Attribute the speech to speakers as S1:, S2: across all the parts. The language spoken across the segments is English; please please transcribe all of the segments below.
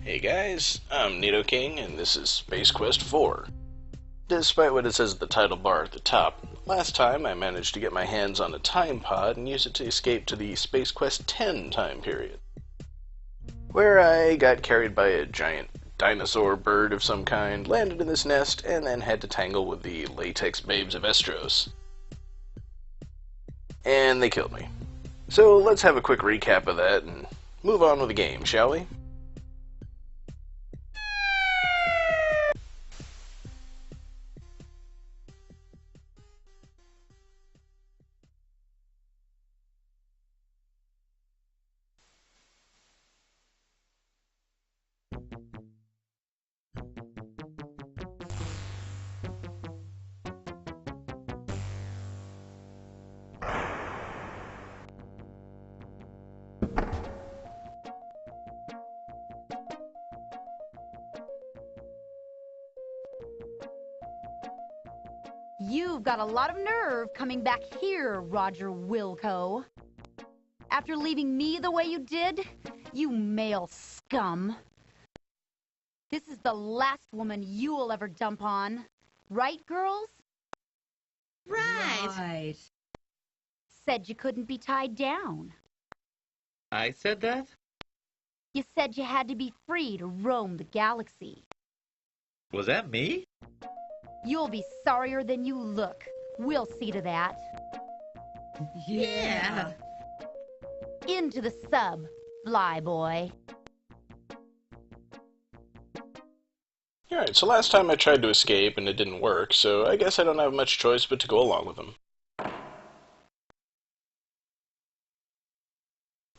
S1: Hey guys, I'm Nidoking, and this is Space Quest 4. Despite what it says at the title bar at the top, last time I managed to get my hands on a time pod and use it to escape to the Space Quest 10 time period, where I got carried by a giant dinosaur bird of some kind, landed in this nest, and then had to tangle with the latex babes of Estros. And they killed me. So let's have a quick recap of that and move on with the game, shall we?
S2: You've got a lot of nerve coming back here, Roger Wilco. After leaving me the way you did, you male scum. This is the last woman you'll ever dump on. Right, girls?
S3: Right.
S2: Said you couldn't be tied down.
S3: I said that?
S2: You said you had to be free to roam the galaxy.
S3: Was that me?
S2: You'll be sorrier than you look. We'll see to that.
S3: Yeah.
S2: Into the sub, fly boy.
S1: Alright, so last time I tried to escape and it didn't work, so I guess I don't have much choice but to go along with them.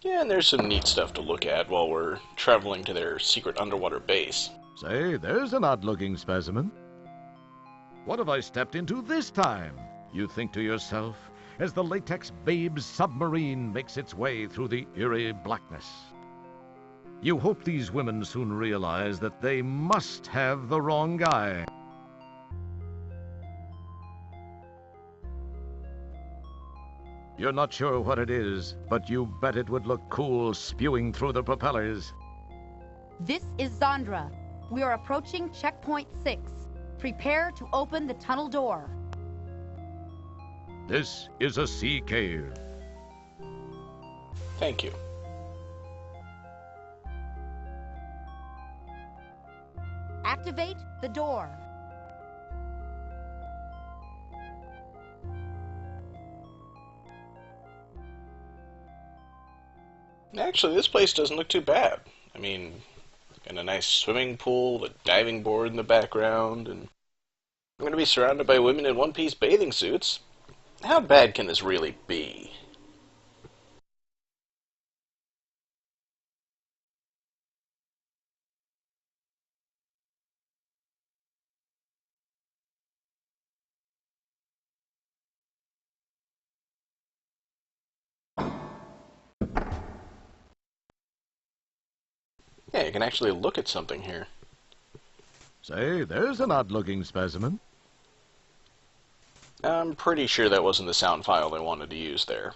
S1: Yeah, and there's some neat stuff to look at while we're traveling to their secret underwater base.
S4: Say, there's an odd-looking specimen. What have I stepped into this time? You think to yourself, as the latex babe's submarine makes its way through the eerie blackness. You hope these women soon realize that they must have the wrong guy. You're not sure what it is, but you bet it would look cool spewing through the propellers.
S2: This is Zandra. We are approaching checkpoint 6. Prepare to open the tunnel door.
S4: This is a sea cave.
S1: Thank you.
S2: Activate the door.
S1: Actually, this place doesn't look too bad. I mean, got a nice swimming pool, a diving board in the background, and I'm going to be surrounded by women in one-piece bathing suits. How bad can this really be? Yeah, you can actually look at something here.
S4: Say, there's an odd-looking specimen.
S1: I'm pretty sure that wasn't the sound file they wanted to use there.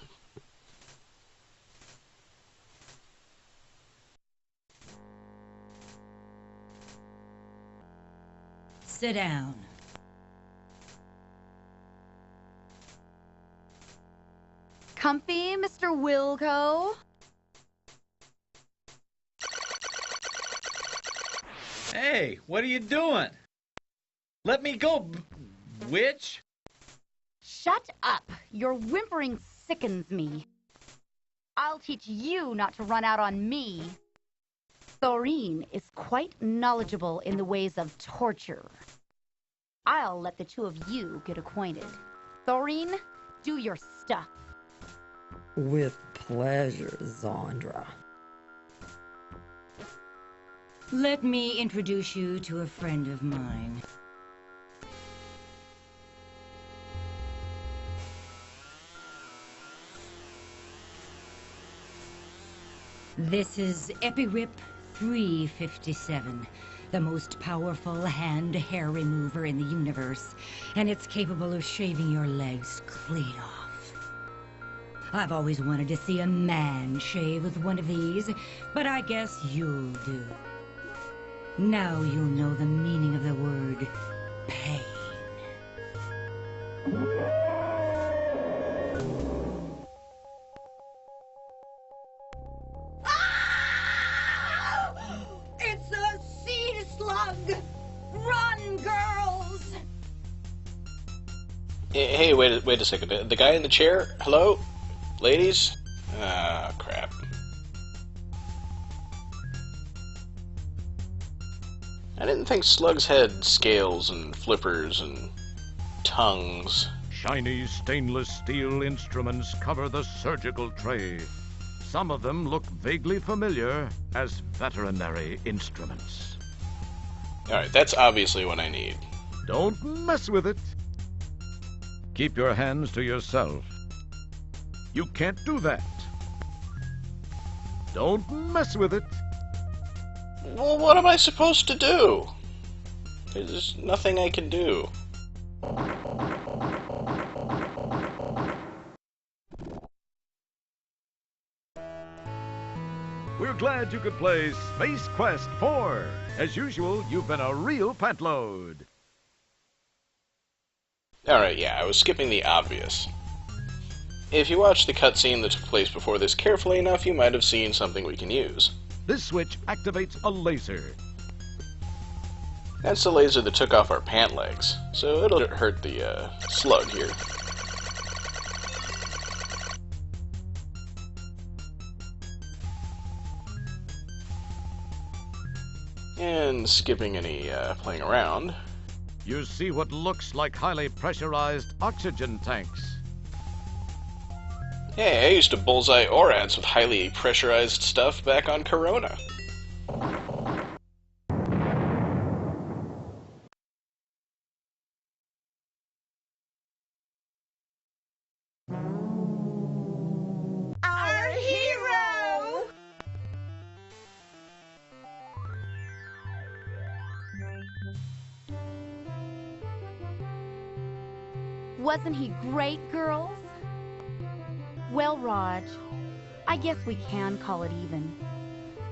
S5: Sit down.
S2: Comfy, Mr. Wilco?
S3: Hey, what are you doing? Let me go, witch.
S2: Shut up! Your whimpering sickens me. I'll teach you not to run out on me. Thorine is quite knowledgeable in the ways of torture. I'll let the two of you get acquainted. Thorine, do your stuff.
S6: With pleasure, Zandra.
S5: Let me introduce you to a friend of mine. This is Epirip 357, the most powerful hand hair remover in the universe, and it's capable of shaving your legs clean off. I've always wanted to see a man shave with one of these, but I guess you'll do. Now you'll know the meaning of the word pain.
S7: It's a sea slug! Run, girls!
S1: Hey, wait a second. The guy in the chair? Hello? Ladies? Ah, crap. I didn't think slugs had scales and flippers and tongues.
S4: Shiny stainless steel instruments cover the surgical tray. Some of them look vaguely familiar as veterinary instruments.
S1: Alright, that's obviously what I need.
S4: Don't mess with it. Keep your hands to yourself. You can't do that. Don't mess with it.
S1: Well, what am I supposed to do? There's nothing I can do.
S4: We're glad you could play Space Quest 4. As usual, you've been a real pantload.
S1: Alright, yeah, I was skipping the obvious. If you watched the cutscene that took place before this carefully enough, you might have seen something we can use.
S4: This switch activates a laser.
S1: That's the laser that took off our pant legs, so it'll hurt the slug here. And skipping any playing around.
S4: You see what looks like highly pressurized oxygen tanks.
S1: Hey, I used to bullseye ORADs with highly pressurized stuff back on Corona.
S7: Our hero!
S2: Wasn't he great, girls? Well, Raj, I guess we can call it even.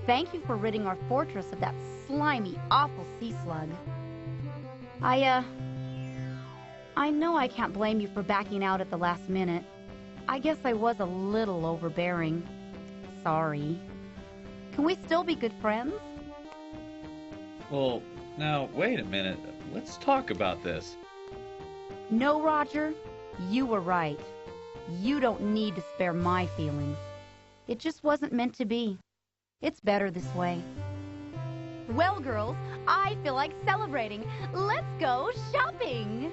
S2: Thank you for ridding our fortress of that slimy, awful sea slug. I know I can't blame you for backing out at the last minute. I guess I was a little overbearing. Sorry. Can we still be good friends?
S3: Well, now, wait a minute. Let's talk about this.
S2: No, Roger. You were right. You don't need to spare my feelings. It just wasn't meant to be. It's better this way. Well, girls, I feel like celebrating. Let's go shopping!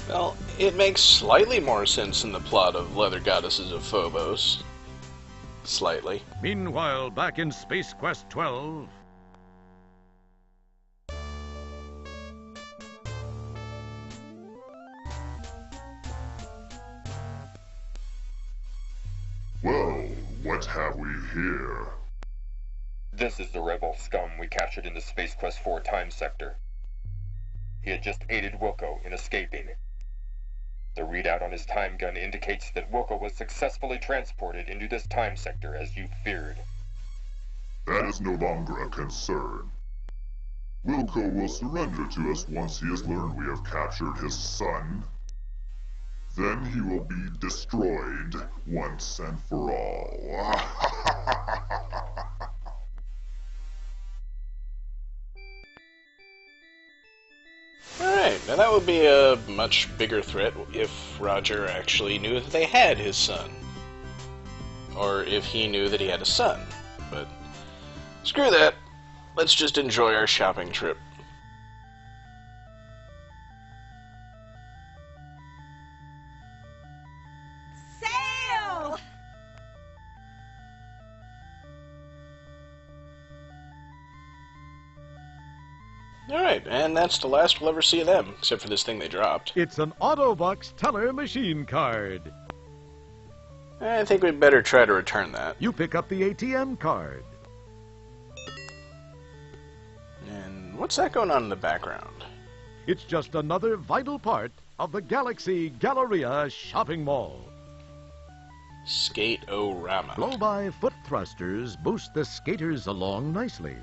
S1: Well, it makes slightly more sense in the plot of Leather Goddesses of Phobos. Slightly.
S4: Meanwhile, back in Space Quest 12...
S8: Well, what have we here?
S9: This is the rebel scum we captured in the Space Quest 4 time sector. He had just aided Wilco in escaping. The readout on his time gun indicates that Wilco was successfully transported into this time sector as you feared.
S8: That is no longer a concern. Wilco will surrender to us once he has learned we have captured his son. Then he will be destroyed once and for all.
S1: Alright, now that would be a much bigger threat if Roger actually knew that they had his son. Or if he knew that he had a son. But screw that. Let's just enjoy our shopping trip.
S7: Sail!
S1: Alright, and that's the last we'll ever see of them, except for this thing they dropped.
S4: It's an Autobox teller machine card.
S1: I think we'd better try to return that.
S4: You pick up the ATM card.
S1: And what's that going on in the background?
S4: It's just another vital part of the Galaxy Galleria shopping mall.
S1: Skate-O-Rama.
S4: Blow-by foot thrusters boost the skaters along nicely.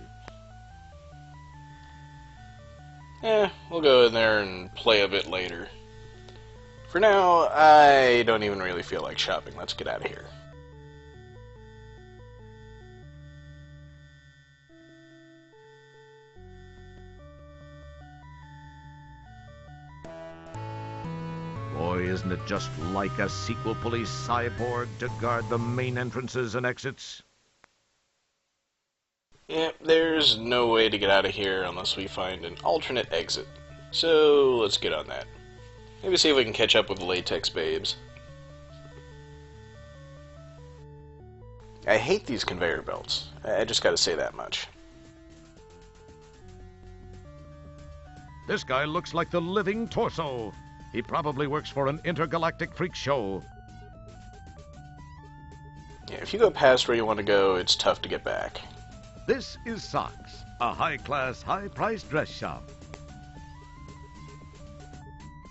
S1: We'll go in there and play a bit later. For now, I don't even really feel like shopping. Let's get out of here.
S4: Boy, isn't it just like a sequel police cyborg to guard the main entrances and exits?
S1: Yep, there's no way to get out of here unless we find an alternate exit. So, let's get on that. Maybe see if we can catch up with the latex babes. I hate these conveyor belts. I just gotta say that much.
S4: This guy looks like the living torso. He probably works for an intergalactic freak show.
S1: Yeah, if you go past where you want to go, it's tough to get back.
S4: This is Socks, a high-class, high-priced dress shop.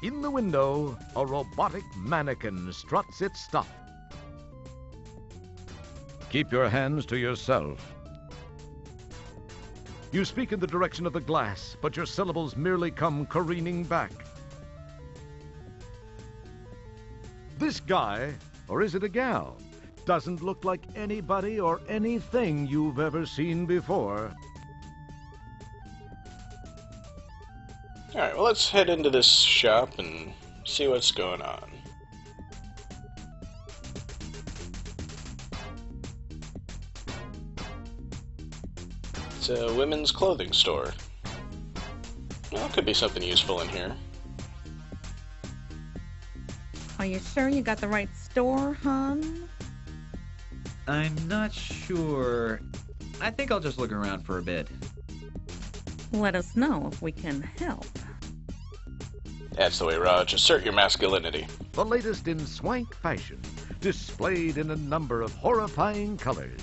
S4: In the window, a robotic mannequin struts its stuff. Keep your hands to yourself. You speak in the direction of the glass, but your syllables merely come careening back. This guy, or is it a gal, doesn't look like anybody or anything you've ever seen before.
S1: Alright, well, let's head into this shop and see what's going on. It's a women's clothing store. Well, could be something useful in here.
S10: Are you sure you got the right store, hon?
S3: I'm not sure. I think I'll just look around for a bit.
S10: Let us know if we can help.
S1: That's the way, Raj. Assert your masculinity.
S4: The latest in swank fashion, displayed in a number of horrifying colors.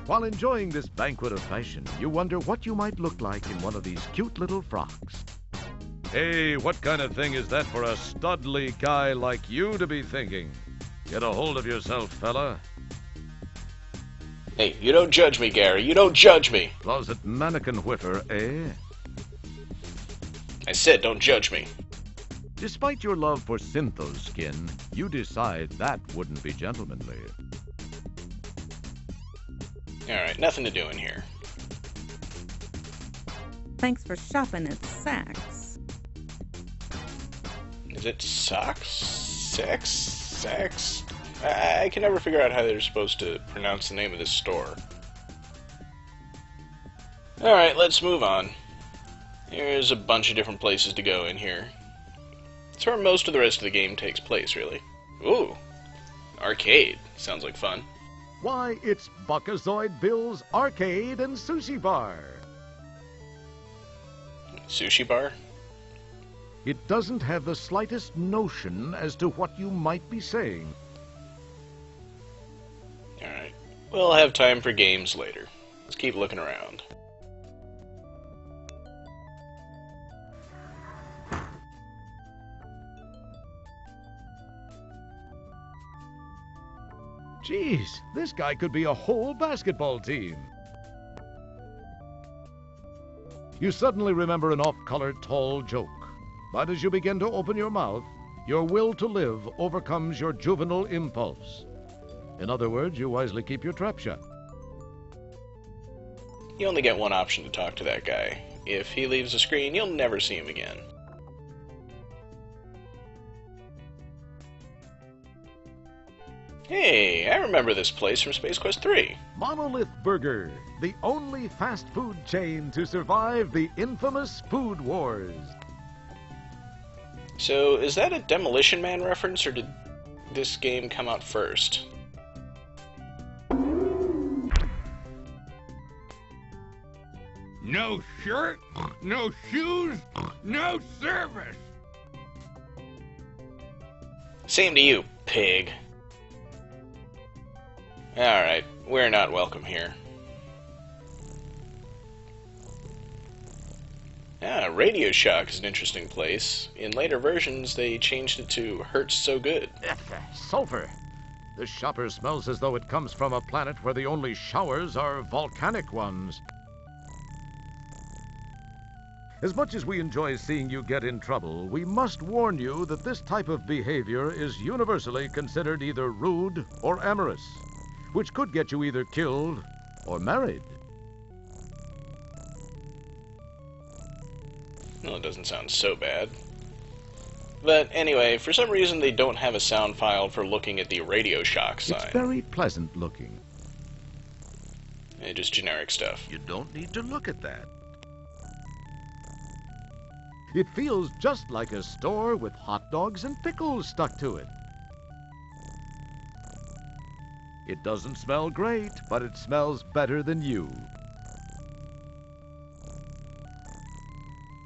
S4: While enjoying this banquet of fashion, you wonder what you might look like in one of these cute little frocks. Hey, what kind of thing is that for a studly guy like you to be thinking? Get a hold of yourself, fella.
S1: Hey, you don't judge me, Gary. You don't judge me.
S4: Closet mannequin whiffer, eh?
S1: I said don't judge me.
S4: Despite your love for Syntho's skin, you decide that wouldn't be gentlemanly.
S1: Alright, nothing to do in here.
S10: Thanks for shopping at Saks.
S1: Is it socks? Sex? Sex? I can never figure out how they're supposed to pronounce the name of this store. Alright, let's move on. There's a bunch of different places to go in here. It's where most of the rest of the game takes place, really. Ooh, arcade. Sounds like fun.
S4: Why, it's Buckazoid Bill's Arcade and Sushi Bar.
S1: Sushi bar?
S4: It doesn't have the slightest notion as to what you might be saying.
S1: Alright, we'll have time for games later. Let's keep looking around.
S4: Jeez, this guy could be a whole basketball team. You suddenly remember an off-color tall joke. But as you begin to open your mouth, your will to live overcomes your juvenile impulse. In other words, you wisely keep your trap shut.
S1: You only get one option to talk to that guy. If he leaves the screen, you'll never see him again. Hey, I remember this place from Space Quest 3.
S4: Monolith Burger, the only fast food chain to survive the infamous Food Wars.
S1: So, is that a Demolition Man reference, or did this game come out first?
S11: No shirt, no shoes, no service.
S1: Same to you, pig. Alright, we're not welcome here. Yeah, Radio Shack is an interesting place. In later versions, they changed it to Hurts So Good.
S4: Sulfur. This shopper smells as though it comes from a planet where the only showers are volcanic ones. As much as we enjoy seeing you get in trouble, we must warn you that this type of behavior is universally considered either rude or amorous, which could get you either killed or married.
S1: Well, it doesn't sound so bad. But anyway, for some reason they don't have a sound file for looking at the Radio Shack sign.
S4: It's very pleasant looking.
S1: Just generic stuff.
S4: You don't need to look at that. It feels just like a store with hot dogs and pickles stuck to it. It doesn't smell great, but it smells better than you.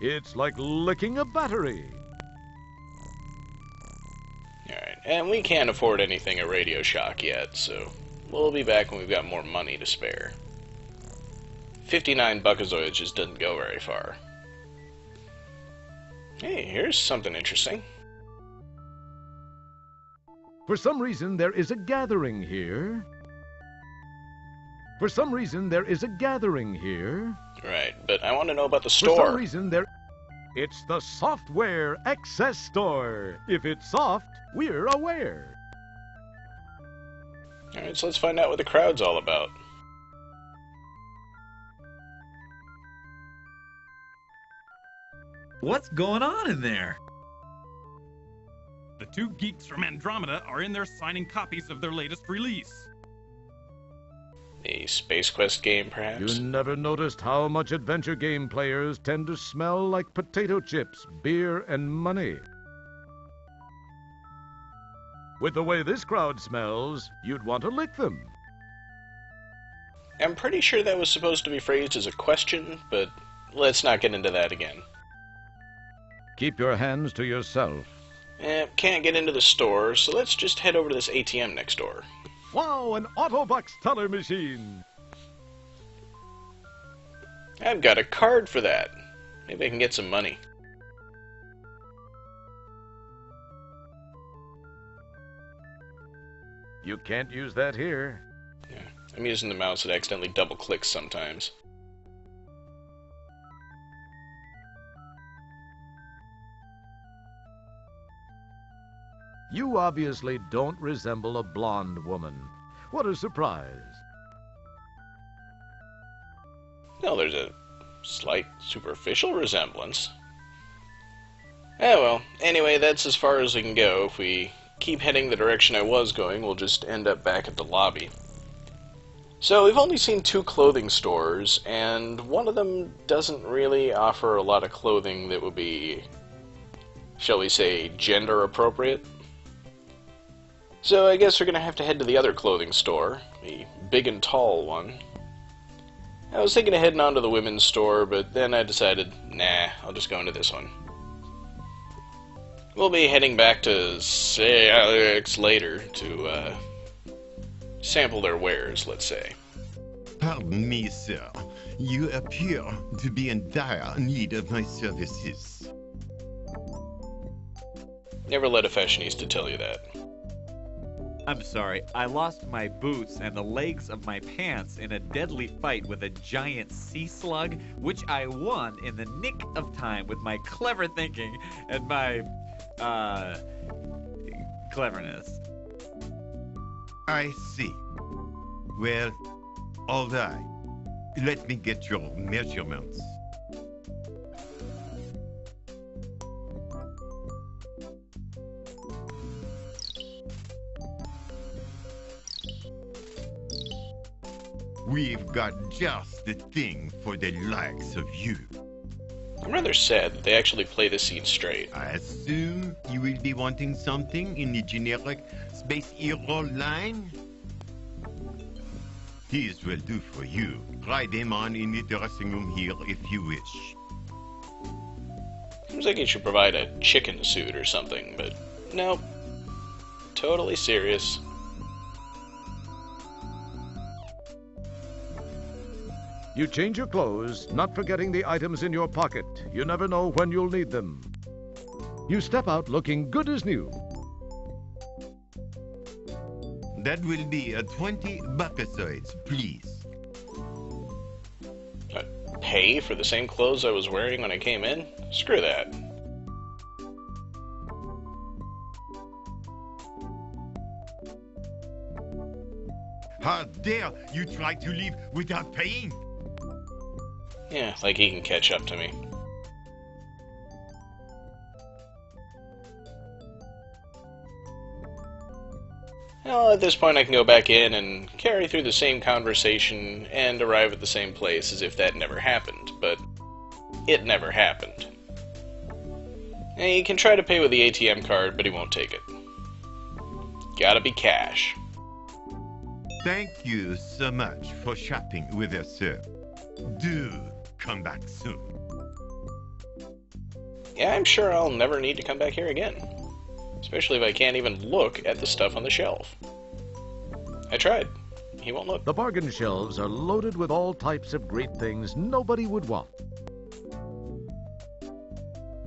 S4: It's like licking a battery.
S1: Alright, and we can't afford anything at Radio Shack yet, so we'll be back when we've got more money to spare. 59 buckazoids just doesn't go very far. Hey, here's something interesting.
S4: For some reason, there is a gathering here. For some reason, there is a gathering here.
S1: Right, but I want to know about the store.
S4: For some reason, it's the Software Excess Store. If it's soft, we're aware.
S1: Alright, so let's find out what the crowd's all about.
S3: What's going on in there?
S12: The two geeks from Andromeda are in there signing copies of their latest release.
S1: A Space Quest game, perhaps?
S4: You never noticed how much adventure game players tend to smell like potato chips, beer, and money. With the way this crowd smells, you'd want to lick them.
S1: I'm pretty sure that was supposed to be phrased as a question, but let's not get into that again.
S4: Keep your hands to yourself.
S1: Can't get into the store, so let's just head over to this ATM next door.
S4: Wow, an Autobox teller machine!
S1: I've got a card for that. Maybe I can get some money.
S4: You can't use that here.
S1: Yeah, I'm using the mouse that accidentally double-clicks sometimes.
S4: You obviously don't resemble a blonde woman. What a surprise.
S1: No, there's a slight superficial resemblance. Oh well, anyway, that's as far as we can go. If we keep heading the direction I was going, we'll just end up back at the lobby. So we've only seen 2 clothing stores, and one of them doesn't really offer a lot of clothing that would be, shall we say, gender appropriate. So I guess we're going to have to head to the other clothing store, the big and tall one. I was thinking of heading on to the women's store, but then I decided, nah, I'll just go into this one. We'll be heading back to Alex later to sample their wares, let's say.
S11: Pardon me, sir. You appear to be in dire need of my services.
S1: Never let a fashionista tell you that.
S3: I'm sorry, I lost my boots and the legs of my pants in a deadly fight with a giant sea slug, which I won in the nick of time with my clever thinking and my, cleverness.
S11: I see. Well, all right. Let me get your measurements. We've got just the thing for the likes of you.
S1: I'm rather sad that they actually play the scene straight.
S11: I assume you will be wanting something in the generic space hero line? These will do for you. Try them on in the dressing room here if you wish.
S1: Seems like you should provide a chicken suit or something, but nope. Totally serious.
S4: You change your clothes, not forgetting the items in your pocket. You never know when you'll need them. You step out looking good as new.
S11: That will be 20 buckasoids, please.
S1: Pay for the same clothes I was wearing when I came in? Screw that.
S11: How dare you try to leave without paying?
S1: Yeah, like he can catch up to me. Well, at this point I can go back in and carry through the same conversation and arrive at the same place as if that never happened, but it never happened. And he can try to pay with the ATM card, but he won't take it. Gotta be cash.
S11: Thank you so much for shopping with us, sir. Do come back soon.
S1: Yeah, I'm sure I'll never need to come back here again. Especially if I can't even look at the stuff on the shelf. I tried. He won't look.
S4: The bargain shelves are loaded with all types of great things nobody would want.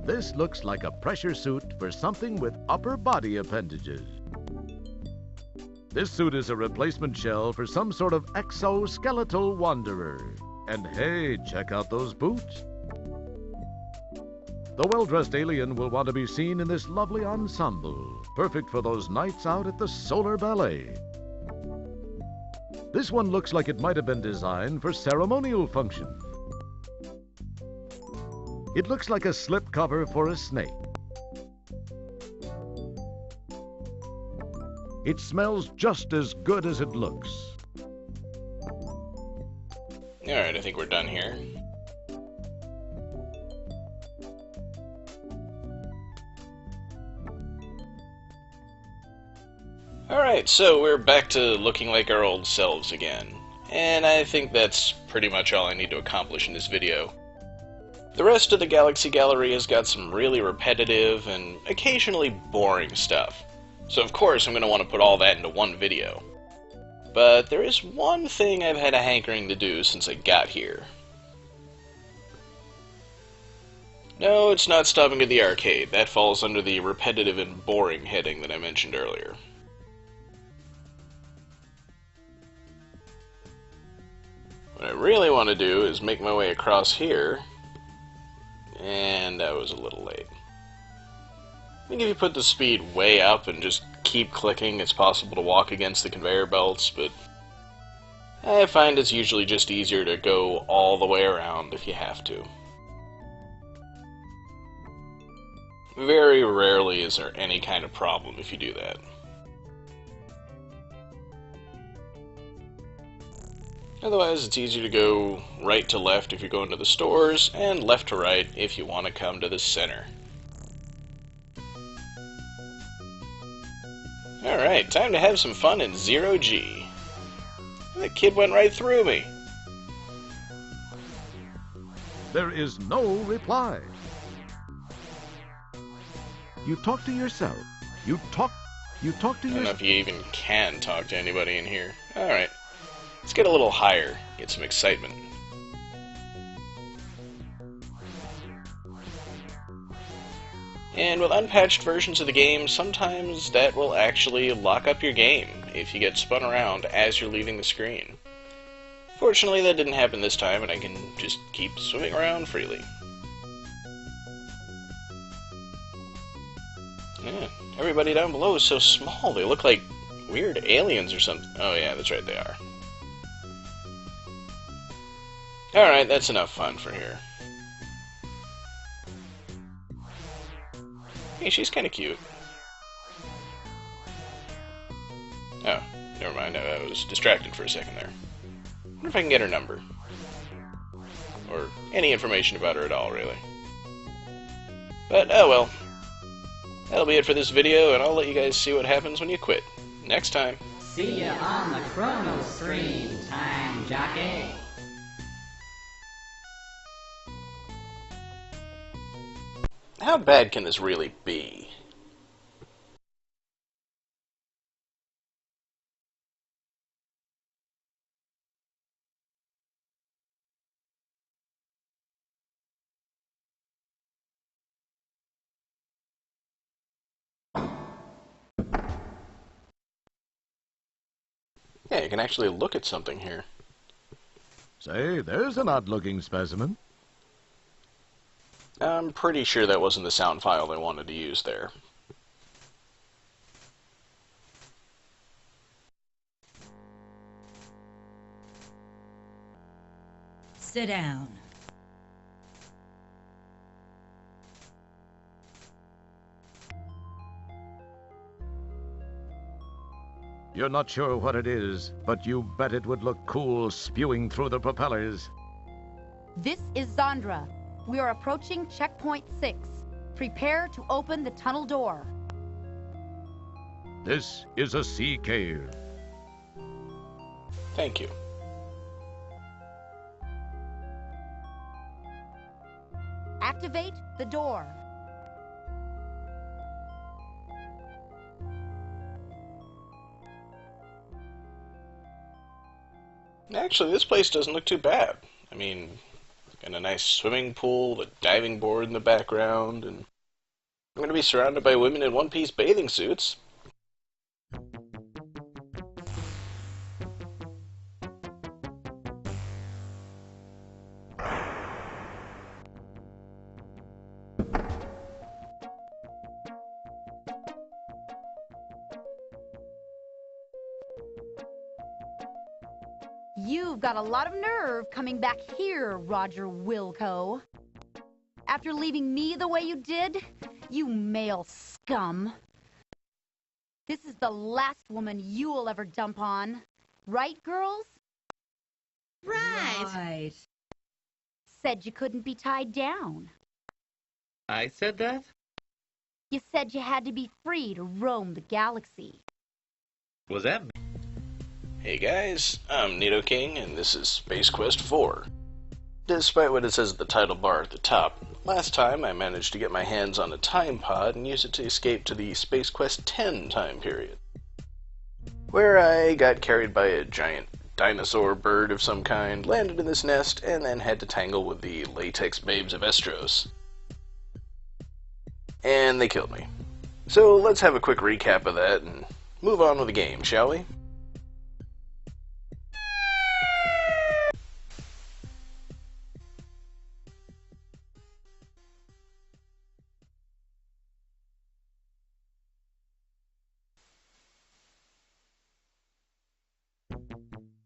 S4: This looks like a pressure suit for something with upper body appendages. This suit is a replacement shell for some sort of exoskeletal wanderer. And hey, check out those boots. The well-dressed alien will want to be seen in this lovely ensemble, perfect for those nights out at the Solar Ballet. This one looks like it might have been designed for ceremonial functions. It looks like a slipcover for a snake. It smells just as good as it looks.
S1: Alright, I think we're done here. Alright, so we're back to looking like our old selves again. And I think that's pretty much all I need to accomplish in this video. The rest of the Galaxy Galleria has got some really repetitive and occasionally boring stuff. So of course I'm going to want to put all that into one video. But there is one thing I've had a hankering to do since I got here. No, it's not stopping at the arcade. That falls under the repetitive and boring heading that I mentioned earlier. What I really want to do is make my way across here, and I was a little late. I think if you put the speed way up and just keep clicking, it's possible to walk against the conveyor belts, but I find it's usually just easier to go all the way around if you have to. Very rarely is there any kind of problem if you do that. Otherwise, it's easier to go right to left if you're going to the stores, and left to right if you want to come to the center. Alright, time to have some fun in 0G. That kid went right through me.
S4: There is no reply. You talk to yourself. You talk to yourself.
S1: I don't know if you even can talk to anybody in here. Alright. Let's get a little higher, get some excitement. And with unpatched versions of the game, sometimes that will actually lock up your game if you get spun around as you're leaving the screen. Fortunately, that didn't happen this time, and I can just keep swimming around freely. Yeah, everybody down below is so small, they look like weird aliens or something. Oh yeah, that's right, they are. Alright, that's enough fun for here. Hey, she's kinda cute. Oh, never mind, I was distracted for a second there. I wonder if I can get her number. Or any information about her at all, really. But, oh well. That'll be it for this video, and I'll let you guys see what happens when you quit. Next time.
S13: See ya on the chrono stream, time jockey.
S1: How bad can this really be? I can actually look at something here.
S4: Say, there's an odd-looking specimen.
S1: I'm pretty sure that wasn't the sound file they wanted to use there.
S5: Sit down.
S4: You're not sure what it is, but you bet it would look cool spewing through the propellers.
S2: This is Zondra. We are approaching checkpoint 6. Prepare to open the tunnel door.
S4: This is a sea cave.
S1: Thank you.
S2: Activate the door.
S1: Actually, this place doesn't look too bad. I mean, got a nice swimming pool, a diving board in the background, and I'm going to be surrounded by women in one-piece bathing suits.
S2: You've got a lot of nerve coming back here, Roger Wilco. After leaving me the way you did, you male scum. This is the last woman you'll ever dump on. Right, girls?
S10: Right.
S2: Said you couldn't be tied down.
S3: I said that?
S2: You said you had to be free to roam the galaxy.
S3: Was that me?
S1: Hey guys, I'm Nidoking, and this is Space Quest 4. Despite what it says at the title bar at the top, last time I managed to get my hands on a time pod and use it to escape to the Space Quest 10 time period, where I got carried by a giant dinosaur bird of some kind, landed in this nest, and then had to tangle with the latex babes of Estros. And they killed me. So let's have a quick recap of that and move on with the game, shall we?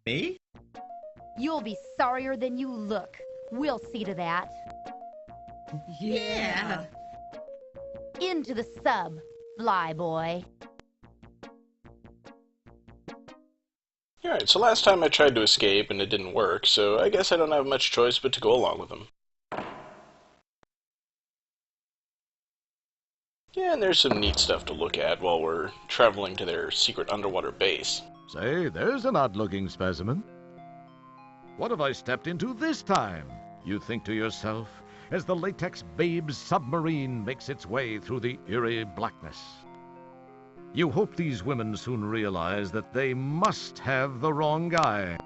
S3: Me?
S2: You'll be sorrier than you look. We'll see to that.
S10: Yeah.
S2: Into the sub, fly boy.
S1: Alright, so last time I tried to escape and it didn't work, so I guess I don't have much choice but to go along with them. Yeah, and there's some neat stuff to look at while we're traveling to their secret underwater base.
S4: Say, there's an odd-looking specimen. What have I stepped into this time? You think to yourself, as the latex babe's submarine makes its way through the eerie blackness. You hope these women soon realize that they must have the wrong guy.